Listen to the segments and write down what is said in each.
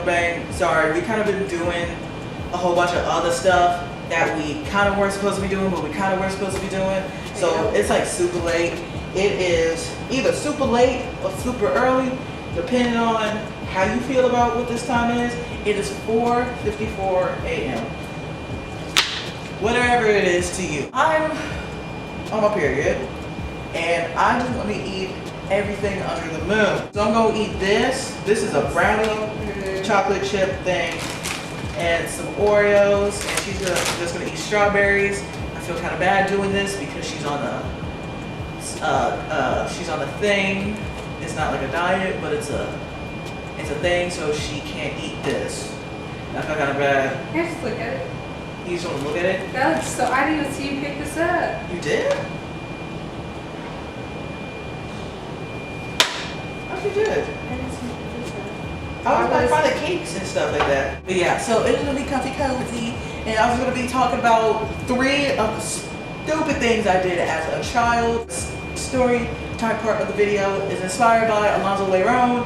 mukbang. Sorry, we kind of been doing a whole bunch of other stuff that we kind of weren't supposed to be doing, but we kind of were supposed to be doing. So it's like super late. It is either super late or super early, depending on how you feel about what this time is. It is 4:54 a.m. Whatever it is to you. I'm on my period, and I just want to eat everything under the moon. So I'm gonna eat this. This is a brownie chocolate chip thing, and some Oreos, and she's just gonna eat strawberries. I feel kind of bad doing this because she's on a thing. It's not like a diet, but it's a thing, so she can't eat this. I feel kind of bad. Can I just look at it? You just want to look at it? That looks so. I didn't even see you pick this up. You did? Oh, you did. I didn't see you pick this up. I was like by the cakes and stuff like that. But yeah, so it's gonna be comfy cozy, and I was gonna be talking about 3 of the stupid things I did as a child. This story type part of the video is inspired by Alonzo Leron.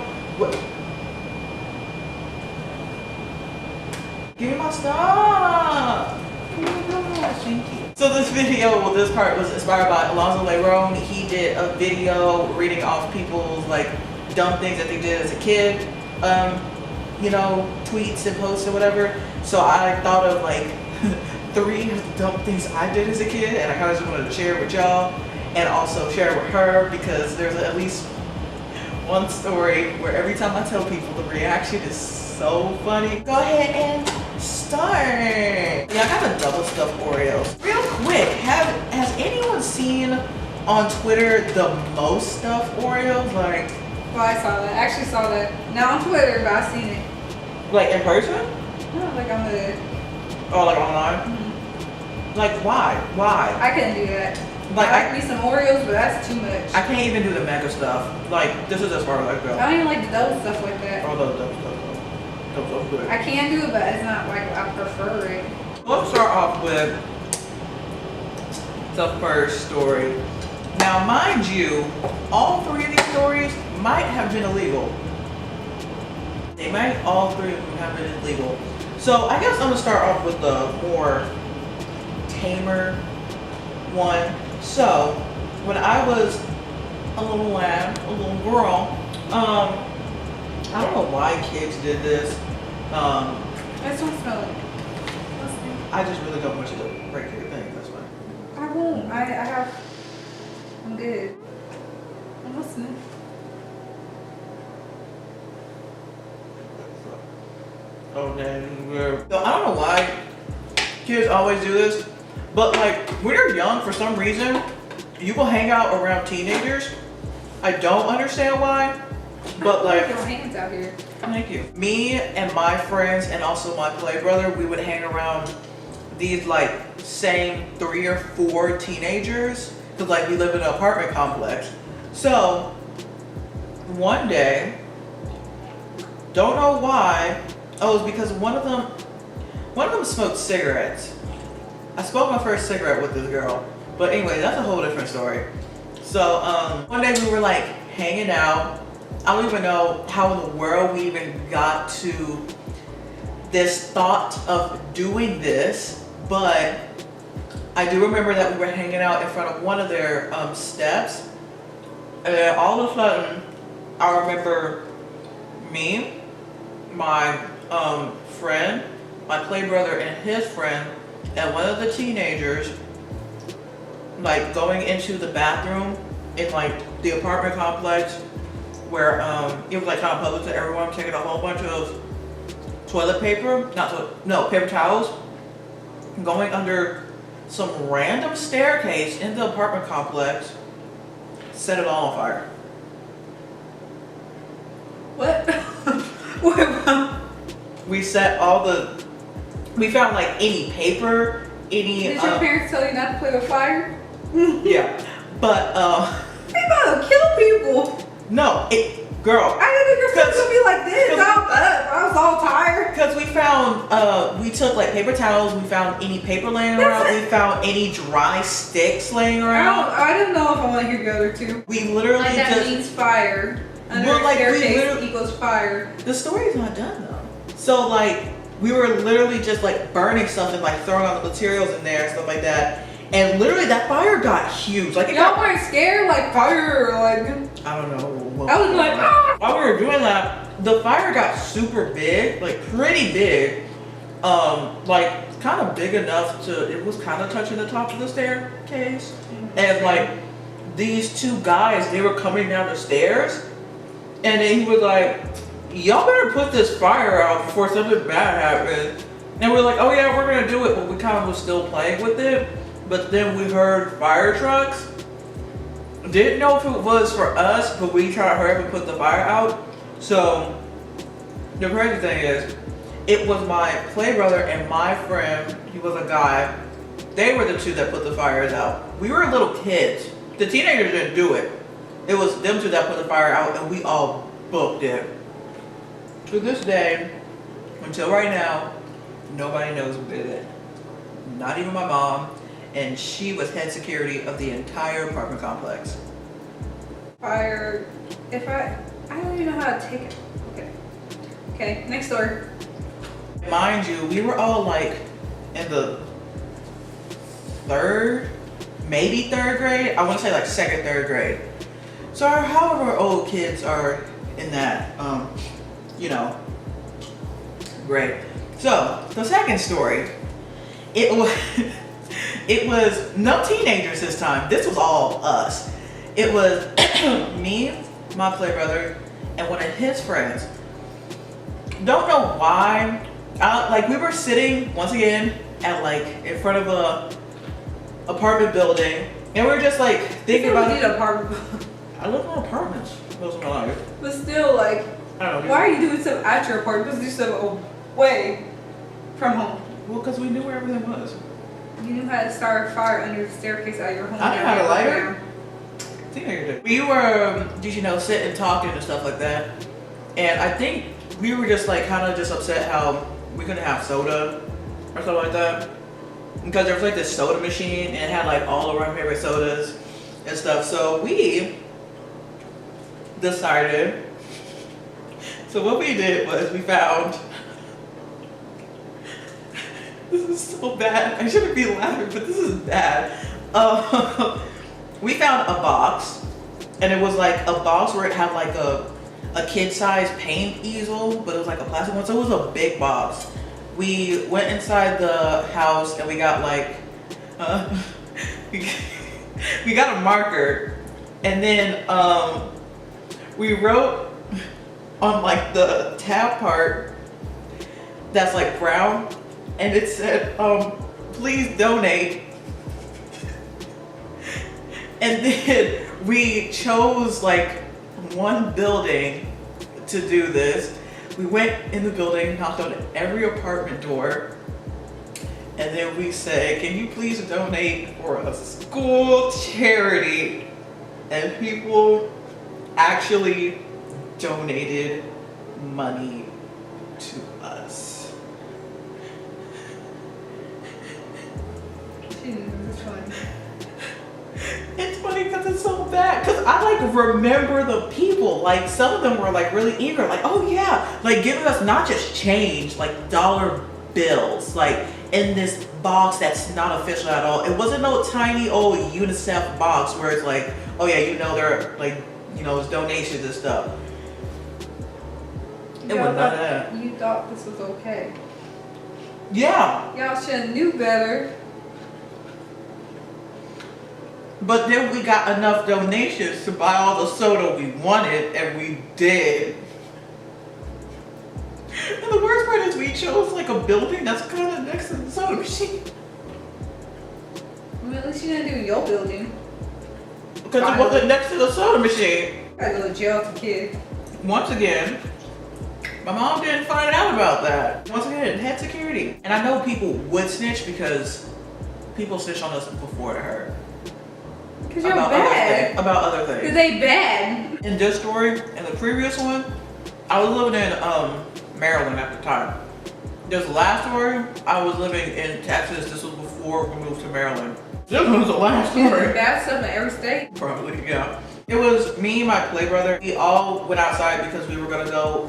Give me my stuff. Oh my gosh, thank you. So this part was inspired by Alonzo Leron. He did a video reading off people's like dumb things that they did as a kid. You know, tweets and posts or whatever. So I thought of like 3 of the dumb things I did as a kid, and I kind of just wanted to share it with y'all and also share it with her, because there's at least one story where every time I tell people, the reaction is so funny. Go ahead and start. Yeah, I got a double stuffed Oreos. Real quick, has anyone seen on Twitter the most stuffed Oreos? Like, Well, I saw that. I actually saw that. Not on Twitter, but I've seen it. like in person? No, like on the. Or like online? Like why? Why? I couldn't do that. Like I like me some Oreos, but that's too much. I can't even do the mega stuff. Like this is as far as I go. I don't even like the double stuff like that. Oh, those stuff. Those good. I can do it, but it's not like I prefer it. Let's start off with the first story. Now, mind you, all 3 of these stories might have been illegal. They might, all 3 of them have been illegal. So I guess I'm gonna start off with the more tamer one. So when I was a little lad, a little girl, I don't know why kids did this. I just don't smell it. I just really don't want you to break your thing. That's why. I won't. I'm good. I'm listening. Oh, then so I don't know why kids always do this, but like when you're young, for some reason, you will hang out around teenagers. I don't understand why, but like. Your hands out here. Thank you. Me and my friends and also my play brother, we would hang around these like same 3 or 4 teenagers, because like we live in an apartment complex. So one day, don't know why. Oh, it was because one of them smoked cigarettes. I smoked my first cigarette with this girl, but anyway, that's a whole different story. So one day we were like hanging out. I don't even know how in the world we even got to this thought of doing this, but I do remember that we were hanging out in front of one of their steps, and then all of a sudden I remember me, my friend, my play brother and his friend, and one of the teenagers like going into the bathroom in like the apartment complex, where it was like kind of public to everyone, taking a whole bunch of toilet paper, paper towels, going under some random staircase in the apartment complex, set it all on fire. What? We found like any paper, any. Did your parents tell you not to play with fire? Yeah, but They about to kill people. no, girl. I didn't think your stuff would be like this. I was all tired. Because we found, we took like paper towels, we found any paper laying around, we found any dry sticks laying around. I don't know if I want to hear the other 2. We literally like that just means fire. Under Well, like, we staircase literally- equals fire. The story's not done though. So like we were literally just like burning stuff and like throwing all the materials in there and stuff like that. And literally that fire got huge. Like Y'all weren't scared? Like fire, like I don't know. I was like, ah! While we were doing that, the fire got super big, like pretty big. Like kind of big enough it was kind of touching the top of the staircase. And like these two guys, they were coming down the stairs, and then he was like, y'all better put this fire out before something bad happens. And we're like, oh yeah, we're gonna do it, but we kind of was still playing with it. But then we heard fire trucks. Didn't know if it was for us, but we tried to hurry up and put the fire out. So the crazy thing is, it was my play brother and my friend, he was a guy. They were the two that put the fires out. We were little kids. The teenagers didn't do it. It was them two that put the fire out, and we all booked it. To this day, until right now, nobody knows who did it. Not even my mom, and she was head security of the entire apartment complex. Fire. If I don't even know how to take it. Okay, next door. Mind you, we were all like in the third, maybe third grade. I want to say like second, third grade. So however old kids are in that, grade. So the second story, it was no teenagers this time. This was all us. It was me, my play brother, and one of his friends. Don't know why. Like we were sitting once again at like in front of a apartment building, and we were just like thinking about it. Apartment. I live in apartments most of my life. But still, like, I don't know. Why are you doing stuff at your apartment? Because you do stuff away from home. Well, because we knew where everything was. You knew how to start a fire under the staircase at your home. I knew how to light it. Teenager did. We were, sitting and talking and stuff like that, and I think we were just like kind of just upset how we couldn't have soda or something like that, because there was like this soda machine and it had like all of our favorite sodas and stuff. So we decided. So what we did was we found. This is so bad. I shouldn't be laughing, but this is bad. We found a box, and it was like a box where it had like a kid-sized paint easel, but it was like a plastic one, so it was a big box. We went inside the house and we got like, we got a marker, and then we wrote on like the tab part that's like brown, and it said, please donate. And then we chose like one building to do this. We went in the building, knocked on every apartment door, and then we said, can you please donate for a school charity? And people actually donated money to us. It's funny because it's so bad, because I like remember the people, like some of them were like really eager, like, oh yeah, like giving us not just change, like dollar bills, like in this box that's not official at all. It wasn't no tiny old UNICEF box where it's like, oh yeah, they're like, it's donations and stuff. It was none of that. You thought this was okay. Yeah. Y'all should have knew better. But then we got enough donations to buy all the soda we wanted, and we did. And the worst part is we chose like a building that's kind of next to the soda machine. Well, at least you didn't do your building. Because it wasn't next to the soda machine. I go to jail for kids. Once again, my mom didn't find out about that. Once again, head security. And I know people would snitch because people snitched on us before to her. Because you're bad. About other things. Because they bad. In this story, in the previous one, I was living in Maryland at the time. This last story, I was living in Texas. This was before we moved to Maryland. This was the last story. Bad stuff in every state? Probably, yeah. It was me and my play brother. We all went outside because we were gonna go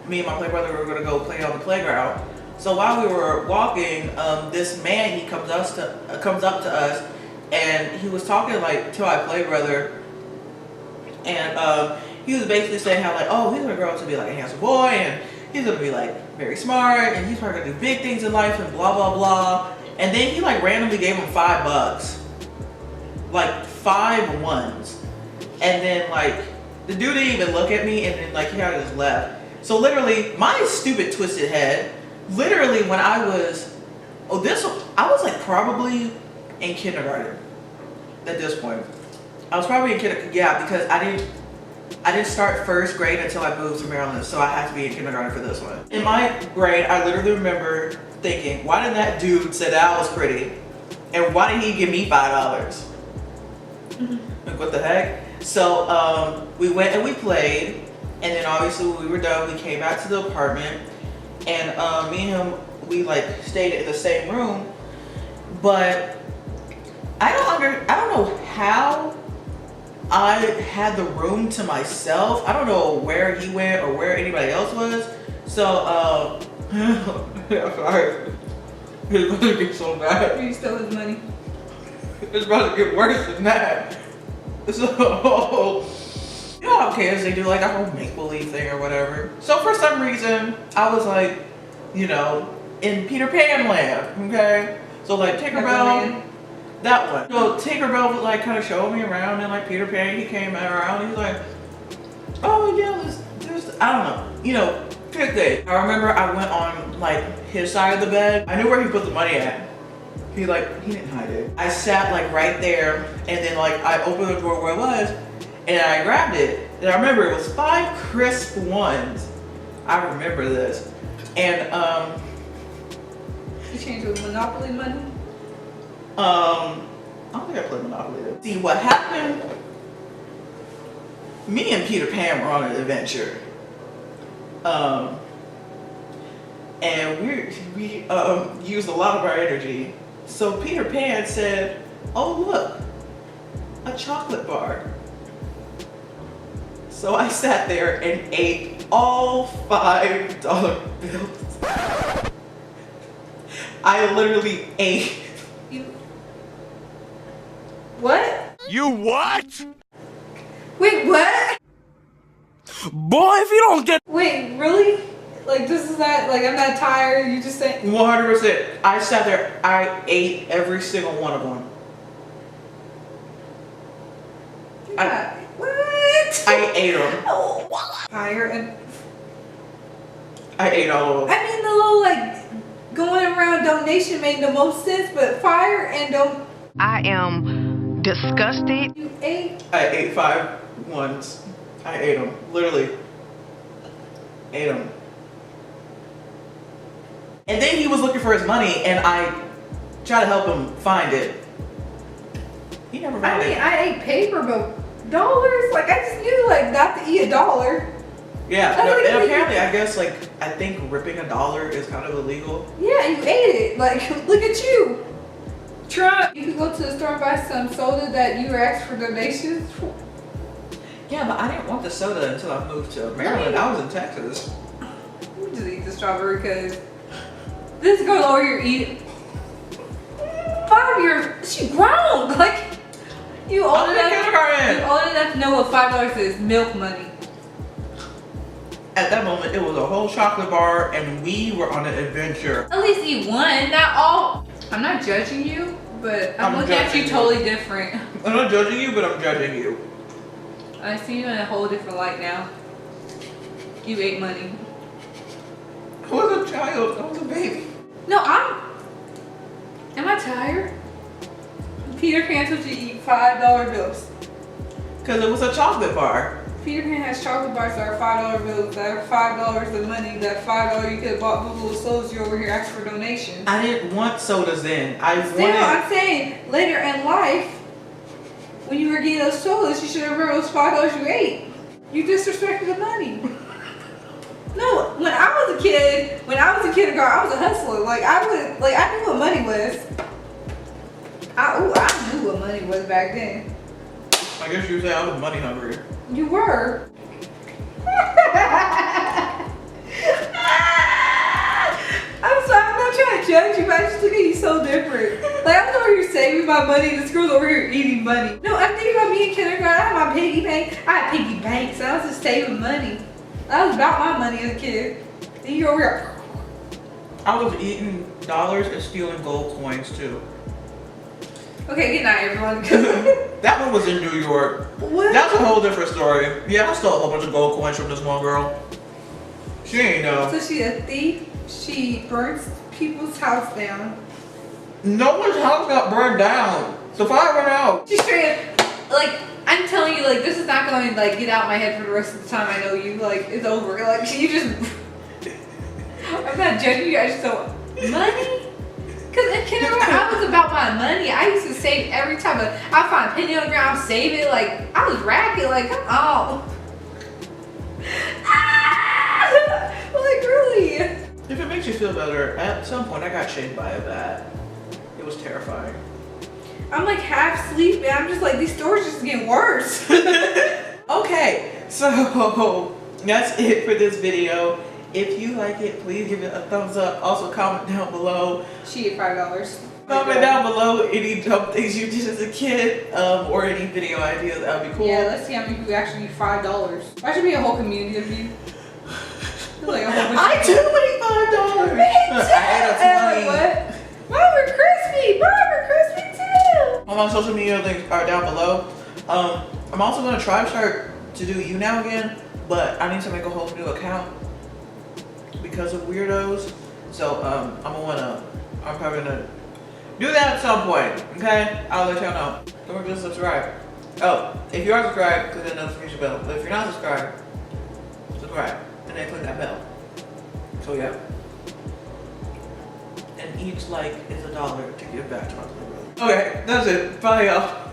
me and my play brother were gonna go play on the playground. So while we were walking, this man, he comes up to us, and he was talking like to my play brother, and he was basically saying how like, oh, he's gonna grow up to be like a handsome boy, and he's gonna be like very smart, and he's probably gonna do big things in life, and blah blah blah. And then he like randomly gave him $5, like 5 ones, and then like the dude didn't even look at me, and then like he kind of just left. So literally, my stupid twisted head, literally when I was, I was like probably in kindergarten at this point. I was probably in kindergarten, yeah, because I didn't start first grade until I moved to Maryland, so I had to be in kindergarten for this one. In my grade, I literally remember thinking, why did that dude say that I was pretty? And why did he give me $5? Like, what the heck? So we went and we played, and then obviously when we were done, we came back to the apartment, and me and him, we like stayed in the same room, but I don't know how I had the room to myself. I don't know where he went or where anybody else was. So I'm sorry. It's about to get so bad. You stole his money. It's about to get worse than that. So, you know how kids, they do like a whole make-believe thing or whatever. So for some reason, I was like, you know, in Peter Pan land, okay? So like Tinkerbell, that one. So Tinkerbell was like kind of showing me around, and like Peter Pan, he came around, he was like, oh yeah, there's, I don't know, you know, good thing. I remember I went on like his side of the bed. I knew where he put the money at. He didn't hide it. I sat like right there, and then like I opened the drawer where it was, and I grabbed it. And I remember it was 5 crisp ones. I remember this. And You changed with Monopoly money? I don't think I played Monopoly though. See what happened? Me and Peter Pan were on an adventure. And we used a lot of our energy. So Peter Pan said, oh look, a chocolate bar. So I sat there and ate all $5 bills. I literally ate. What? You what? Wait, what? Boy, if you don't get... Wait, really? Like, this is not, like, I'm not tired, you just say... 100%. I sat there, I ate every single one of them. What? I ate them. Oh, fire and... I ate all of them. I mean, the little, like, going around donation made the most sense, but fire and don't... I am disgusted. You ate? I ate 5 ones. I ate them. Literally. Ate them. And then he was looking for his money, and I tried to help him find it. He never found it. I ate paper, but dollars? Like, I just knew, like, not to eat $1. Yeah, I no, think and we- apparently, I guess, like, I think ripping $1 is kind of illegal. Yeah, you ate it. Like, look at you. Trump. You could go to the store and buy some soda that you were asked for donations for. Yeah, but I didn't want the soda until I moved to Maryland. I was in Texas. You just eat the strawberry because this girl over here eat 5 years. She grown. Like, you old I'm in enough. kindergarten. You old enough to know what $5 is. Milk money. At that moment, it was a whole chocolate bar, and we were on an adventure. At least eat one, not all. I'm not judging you, but I'm looking at judging you you. totally different. I'm not judging you, but I'm judging you. I see you in a whole different light now. You ate money. I was a child. I was a baby. No, am I tired? Peter Pan told you to eat $5 bills. Because it was a chocolate bar. Peter Pan has chocolate bars that are $5 bills, that are $5 of money, that $5 you could have bought Google sodas, you over here asked for donations. I didn't want sodas then. I Still, wanted. I'm saying, later in life, when you were getting those sodas, you should have remembered those $5 you ate. You disrespected the money. No, when I was a kid, when I was in kindergarten, I was a hustler. Like, I knew what money was. I knew what money was back then. I guess you would say I was money hungry. You were. judge you, but I just look at you so different. Like, I'm over here saving my money, and this girl's over here eating money. No, I'm thinking about me in kindergarten. I had my piggy bank. I had piggy banks, and I was just saving money. That was about my money as a kid. Then you're over here. I was eating dollars and stealing gold coins too. Okay, good night, everyone. That one was in New York. What? That's a whole different story. Yeah, I stole a whole bunch of gold coins from this one girl. She ain't know. So she's a thief. She burns people's house down. No one's house got burned down. The fire went out. She's straight up, like, I'm telling you, like, this is not going to, like, get out of my head for the rest of the time I know you. Like, it's over. Like, you just... I'm not judging you. I just don't... Money? Because in kindergarten, I was about my money. I used to save every time. I find a penny on the ground, save it. Like, I was racket. Like, come on. Like, really? If it makes you feel better, at some point I got shaved by a bat. It was terrifying. I'm like half asleep, and I'm just like, these stories just getting worse. Okay, so that's it for this video. If you like it, please give it a thumbs up. Also comment down below. She ate $5. Comment down below any dumb things you did as a kid, or any video ideas. That would be cool. Yeah, let's see how many people actually eat $5. Why should be a whole community of you? Like a whole bunch I of do people. eat $5. Me too. I ate a 20. What? Mine were crispy. Mine were crispy too. All my social media links are down below. I'm also gonna try to start to do You Now again, but I need to make a whole new account because of weirdos. So I'm probably gonna do that at some point. Okay, I'll let y'all know. Don't forget to subscribe. Oh, if you are subscribed, click that notification bell. But if you're not subscribed, subscribe and then click that bell. So yeah. And each like is $1 to give back to my brother. Okay, that's it. Bye y'all.